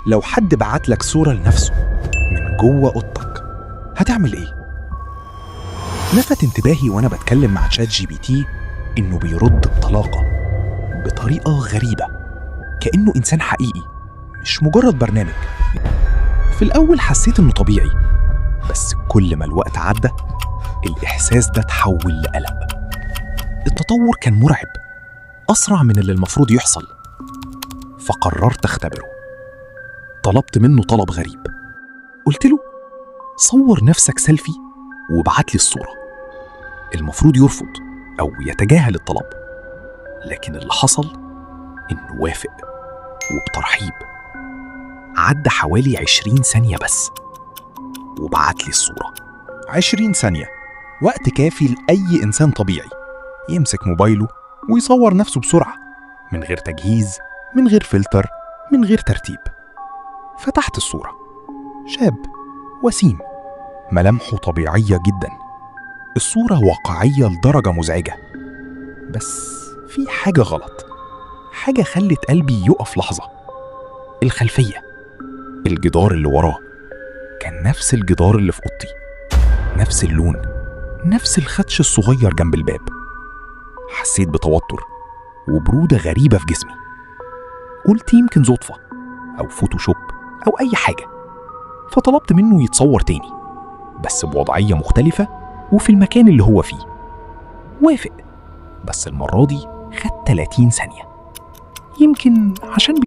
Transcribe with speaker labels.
Speaker 1: لو حد بعت لك صورة لنفسه من جوه أوضتك هتعمل إيه؟ لفت انتباهي وأنا بتكلم مع شات جي بي تي إنه بيرد بطلاقة بطريقة غريبة، كأنه إنسان حقيقي مش مجرد برنامج. في الأول حسيت إنه طبيعي، بس كل ما الوقت عدى الإحساس ده تحول لقلق. التطور كان مرعب، أسرع من اللي المفروض يحصل. فقررت أختبره. طلبت منه طلب غريب، قلت له صور نفسك سيلفي وابعت لي الصورة. المفروض يرفض أو يتجاهل الطلب، لكن اللي حصل إنه وافق وبترحيب. عدى حوالي 20 ثانية بس وبعت لي الصورة. 20 ثانية وقت كافي لأي إنسان طبيعي يمسك موبايله ويصور نفسه بسرعة، من غير تجهيز، من غير فلتر، من غير ترتيب. فتحت الصورة، شاب وسيم، ملامحه طبيعية جدا. الصورة واقعية لدرجة مزعجة، بس في حاجة غلط، حاجة خلت قلبي يقف لحظة. الخلفية، الجدار اللي وراه كان نفس الجدار اللي في أوضتي، نفس اللون، نفس الخدش الصغير جنب الباب. حسيت بتوتر وبرودة غريبة في جسمي. قلت يمكن صدفة أو فوتوشوب أو أي حاجة، فطلبت منه يتصور تاني بس بوضعية مختلفة وفي المكان اللي هو فيه. وافق، بس المرة دي خد 30 ثانية، يمكن عشان